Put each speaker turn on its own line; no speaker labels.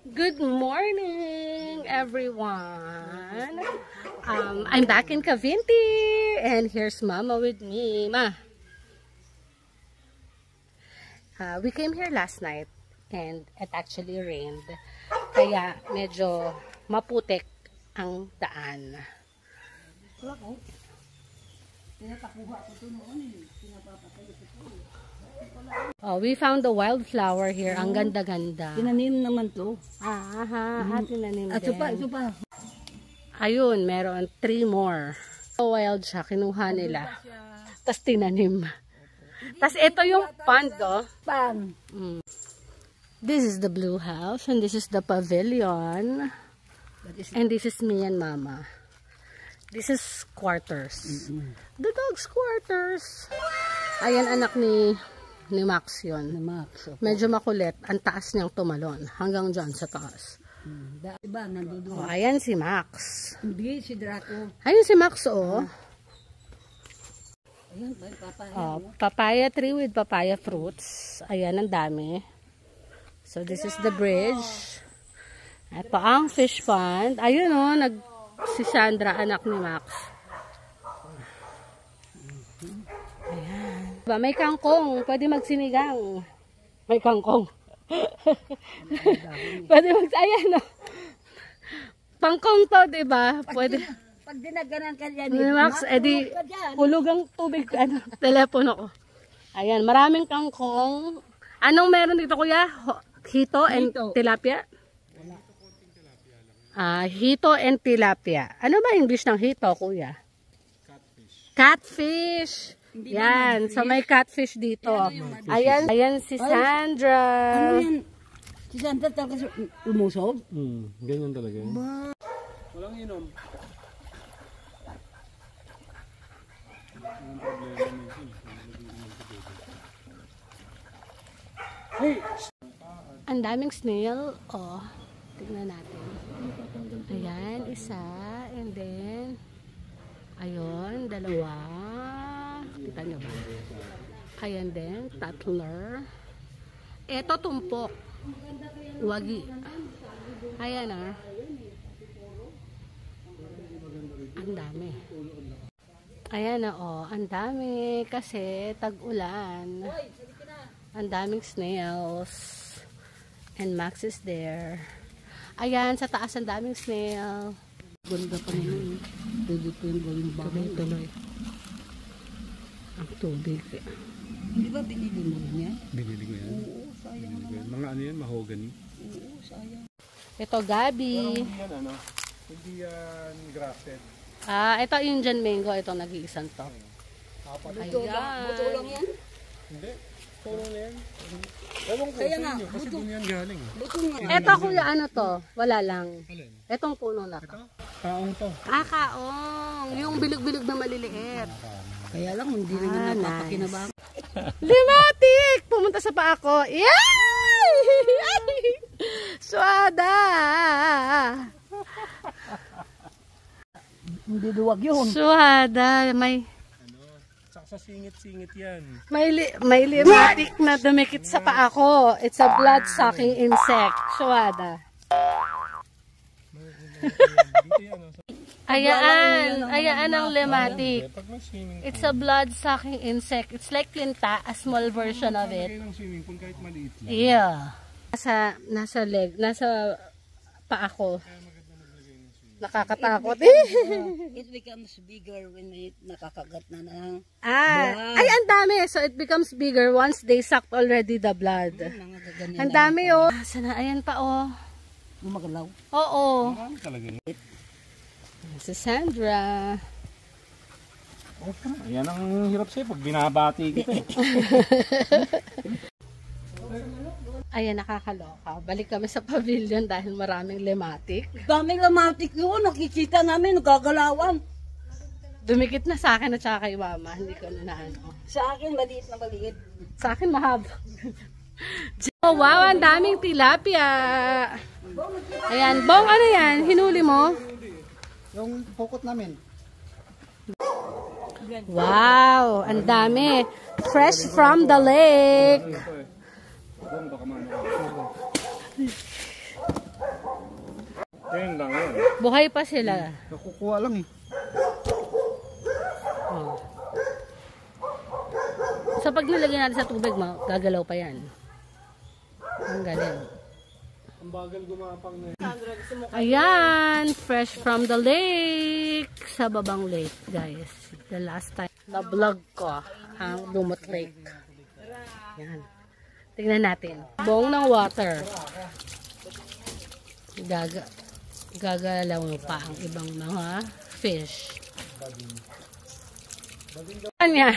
Good morning, everyone. I'm back in Cavinti, and here's Mama with me. Ma, we came here last night, and it actually rained. Kaya medyo maputik ang daan. Oh, we found the wildflower here. Ang ganda-ganda.
Tinanim naman to.
Tinanim
Ito
din.
pa.
Ayun, meron 3 more. So wild siya, kinuha nila. Tapos tinanim. Tapos ito yung pond, oh.
Pan.
This is the blue house, and this is the pavilion. And this is me and Mama. This is quarters. The dog's quarters. Ayan, anak ni Max yun. Medyo makulit. Ang taas niyang tumalon. Hanggang dyan sa taas.
Diba, nandoon.
Ayan si Max.
Hindi, si Draco.
Ayun si Max, oh.
Ayan, papaya.
Papaya tree with papaya fruits. Ayan, ang dami. So, this is the bridge. Ito ang fish pond. Ayun, oh. Si Sandra, anak ni Max. Ayan. Diba, may kangkong. Pwede magsinigang. May kangkong. Pwede ayan, oh. Pangkong to, diba? Pwede.
Pag dinaganan ka dyan,
ni Max, edi hulog ang tubig, telepono ko. Ayan, maraming kangkong. Anong meron dito, kuya? Hito and tilapia? Hito and tilapia. Ano ba English ng hito, kuya? Catfish. Yan. So may catfish dito. Ayan si Sandra.
Ano yan? Si Sandra talaga lumusog?
Ganyan talaga. Walang inom.
Ang daming snail. Oh, tignan natin. Ayan, isa. And then, ayun, dalawa. Kita nyo ba? Ayan din, tatler. Ito, tumpok. Wagi. Ayan, ah. Ang dami. Ayan na, oh. Ang dami. Kasi, tag-ulan. Ang daming snails. And Max is there. Ayan, sa taas ang daming snail.
Ganda pa naman. Pwede po yung gawing bagay.
Tuloy. Ang tubig.
Di ba binili mo niya?
Binili ko yan.
Oo, sayang naman.
Mga ano yan, mahogany.
Oo, sayang.
Ito, gabi.
Hindi yan ano, hindi yan grafted.
Ito Indian mango. Ito nag-iisang to.
Buto lang yan?
Hindi. Puro na yan. Ewan ko
Kaya
sa
nga,
inyo, kasi doon yan galing.
Buto nga.
Ito, kuya, ano to? Wala lang.
Alin?
Etong puno na to.
Ito? Kaong to.
Kaong. Yung bilog-bilog na maliliit.
Kaya lang, hindi naman napapakinabang.
Limatik! Pumunta sa paa ko. Yay! Suada!
Hindi duwag yun.
Suada. May
Sa singit-singit yan.
may limatik na dumikit sa paa ko. It's a blood-sucking insect. Suada.
Dito yan.
Ayaan ang limatik.
Pag may swimming pool.
It's a blood-sucking insect. It's like linta, a small version of it.
Ng swimming pool kahit maliit lang.
Yeah. Nasa paa ko. Nakakatakot.
It becomes bigger when it nakakagat na ng
Ay, ang dami. So, it becomes bigger once they sucked already the blood.
mga gaganyan.
Ang dami, oh. Sana, ayan pa, oh.
Gumagalaw.
Oo.
Marami talaga.
Si Sandra.
Ayan ang hirap sa'yo pag binabati kita eh.
Ayan, nakakaloka. Balik kami sa pavilion dahil maraming limatik.
Daming lamatik yun. Nakikita namin, nagagalawan.
Dumikit na sa akin at saka kay mama. Hindi ko na ano.
Sa akin, maliit na maliit.
Sa akin, mahaba. Oh, wow, ang daming tilapia. Ayan, Bong, ano yan? Hinuli mo?
Yung pukot namin.
Wow, ang dami. Fresh from the lake.
Ngayon lang yun.
Buhay pa sila.
Nakukuha lang eh.
Oh. So pag nilagyan natin sa tubig, gagalaw pa yan. Ang galing.
Ang bagal gumapang na.
Ayan, fresh from the lake. Sa Babang Lake, guys. The last time na vlog ko, ang Lumot Lake. Ayan. Tingnan natin. Buong ng water. Gagalaw pa ang ibang mga fish. Kanya.